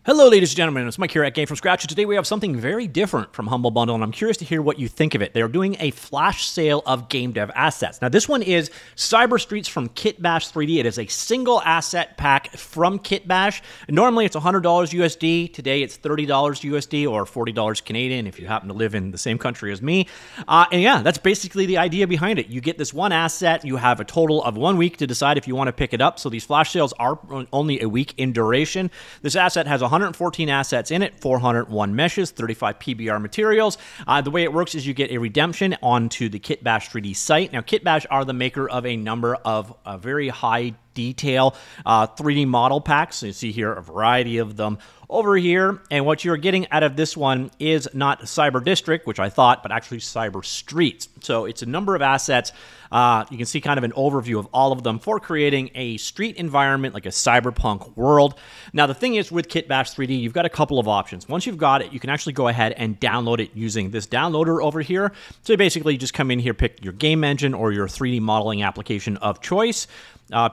Hello, ladies and gentlemen. It's Mike here at Game From Scratch, and today we have something very different from Humble Bundle, and I'm curious to hear what you think of it. They're doing a flash sale of game dev assets. Now, this one is Cyber Streets from Kitbash 3D. It is a single asset pack from Kitbash. Normally, it's $100 USD. Today, it's $30 USD or $40 Canadian if you happen to live in the same country as me. And yeah, that's basically the idea behind it. You get this one asset. You have a total of 1 week to decide if you want to pick it up. So these flash sales are only a week in duration. This asset has 114 assets in it, 401 meshes, 35 PBR materials. The way it works is you get a redemption onto the Kitbash 3D site. Now, Kitbash are the maker of a number of very high detail 3D model packs. So you see here a variety of them over here. And what you're getting out of this one is not Cyber District, which I thought, but actually Cyber Streets. So it's a number of assets. You can see kind of an overview of all of them for creating a street environment, like a cyberpunk world. Now, the thing is with Kitbash 3D, you've got a couple of options. Once you've got it, you can actually go ahead and download it using this downloader over here. So basically, you just come in here, pick your game engine or your 3D modeling application of choice.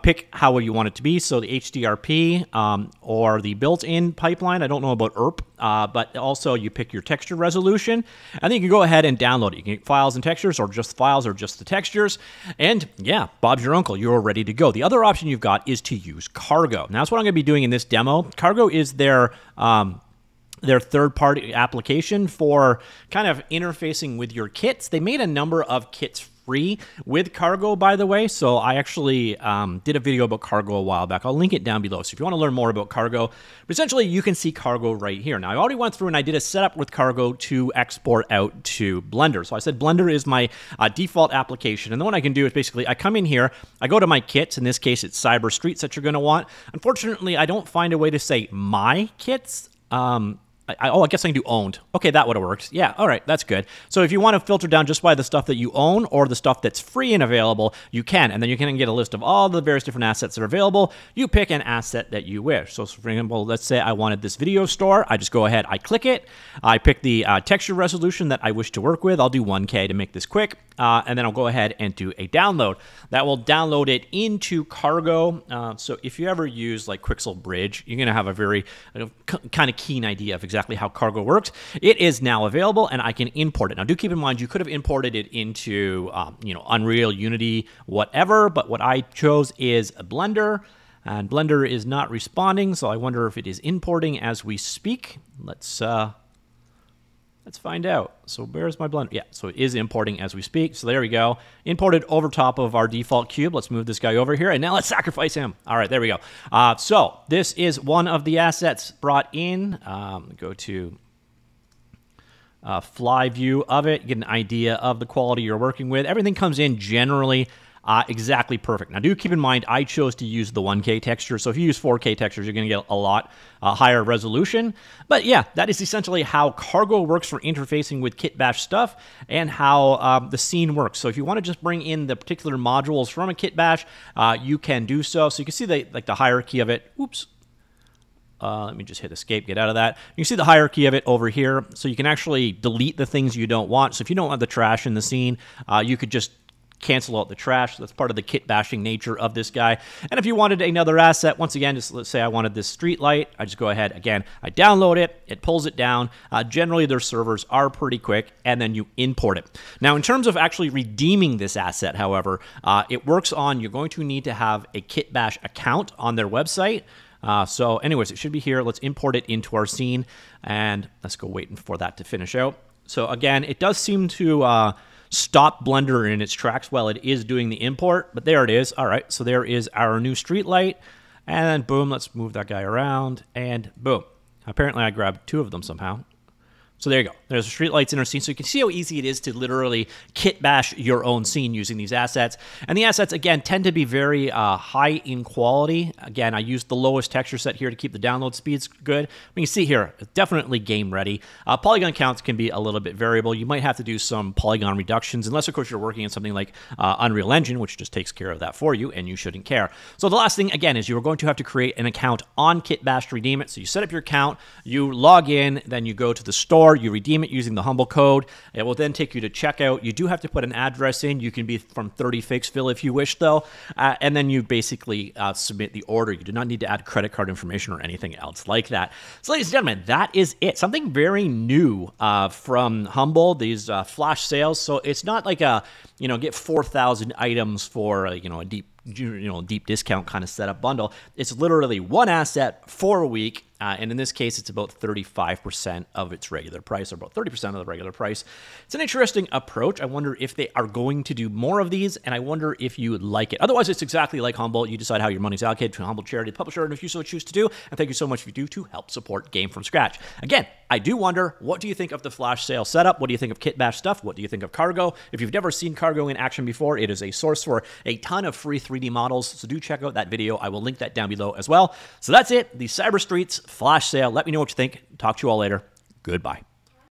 Pick how you want it to be, so the HDRP or the built-in pipeline. I don't know about ERP, but also you pick your texture resolution, and then you can go ahead and download it. You can get files and textures, or just files, or just the textures, and yeah, Bob's your uncle. You're ready to go. The other option you've got is to use Cargo. Now, that's what I'm going to be doing in this demo. Cargo is their third-party application for kind of interfacing with your kits. They made a number of kits free with Cargo, by the way. So I actually did a video about Cargo a while back. I'll link it down below. So if you want to learn more about Cargo, but essentially you can see Cargo right here. Now, I already went through and I did a setup with Cargo to export out to Blender. So I said Blender is my default application. And then what I can do is basically I come in here, I go to my kits. In this case, it's Cyber Streets that you're going to want. Unfortunately, I don't find a way to say my kits. I guess I can do owned. Okay, that would have worked. Yeah, all right, that's good. So if you want to filter down just by the stuff that you own or the stuff that's free and available, you can. And then you can get a list of all the various different assets that are available. You pick an asset that you wish. So for example, let's say I wanted this video store. I just go ahead, I click it. I pick the texture resolution that I wish to work with. I'll do 1K to make this quick. And then I'll go ahead and do a download. That will download it into Cargo. So if you ever use like Quixel Bridge, you're going to have a very kind of keen idea of exactly how Cargo works. It is now available, and I can import it. Now, do keep in mind, you could have imported it into Unreal, Unity, whatever, but what I chose is a Blender, and Blender is not responding, so I wonder if it is importing as we speak. Let's find out. So where's my Blender? Yeah, so it is importing as we speak. So there we go. Imported over top of our default cube. Let's move this guy over here, and now let's sacrifice him. All right, there we go. So this is one of the assets brought in. Go to fly view of it. Get an idea of the quality you're working with. Everything comes in generally exactly perfect. Now, do keep in mind, I chose to use the 1K texture. So if you use 4K textures, you're going to get a lot higher resolution. But yeah, that is essentially how Cargo works for interfacing with Kitbash stuff and how the scene works. So if you want to just bring in the particular modules from a Kitbash, you can do so. So you can see the hierarchy of it. Oops. Let me just hit escape, get out of that. You can see the hierarchy of it over here. So you can actually delete the things you don't want. So if you don't want the trash in the scene, you could just cancel out the trash. That's part of the kit bashing nature of this guy. And if you wanted another asset, once again, just let's say I wanted this street light, I just go ahead, again, I download it, it pulls it down. Generally, their servers are pretty quick, and then you import it. Now, in terms of actually redeeming this asset, however, it works on, you're going to need to have a Kitbash account on their website. So anyways, it should be here. Let's import it into our scene, and let's go waiting for that to finish out. So again, it does seem to stop Blender in its tracks while it is doing the import, but there it is. All right, so there is our new street light, and then boom, let's move that guy around, and boom. Apparently I grabbed two of them somehow. So there you go. There's the streetlights in our scene. So you can see how easy it is to literally kit bash your own scene using these assets. And the assets, again, tend to be very high in quality. Again, I used the lowest texture set here to keep the download speeds good. But you can see here, it's definitely game ready. Polygon counts can be a little bit variable. You might have to do some polygon reductions, unless, of course, you're working in something like Unreal Engine, which just takes care of that for you, and you shouldn't care. So the last thing, again, is you're going to have to create an account on Kitbash to redeem it. So you set up your account, you log in, then you go to the store. store, you redeem it using the Humble code. It will then take you to checkout. You do have to put an address in. You can be from 30 Fakesville if you wish, though. And then you basically submit the order. You do not need to add credit card information or anything else like that. So, ladies and gentlemen, that is it. Something very new from Humble, these flash sales. So it's not like a, get 4,000 items for, a deep discount kind of setup bundle. It's literally one asset for a week. And in this case, it's about 35% of its regular price, or about 30% of the regular price. It's an interesting approach. I wonder if they are going to do more of these, and I wonder if you would like it. Otherwise, it's exactly like Humble. You decide how your money's allocated to a Humble charity publisher, and if you so choose to do. And thank you so much if you do to help support Game from Scratch. Again, I do wonder, what do you think of the flash sale setup? What do you think of Kit Bash stuff? What do you think of Cargo? If you've never seen Cargo in action before, it is a source for a ton of free 3D models, so do check out that video. I will link that down below as well. So that's it, the Cyber Streets flash sale. Let me know what you think. Talk to you all later. Goodbye.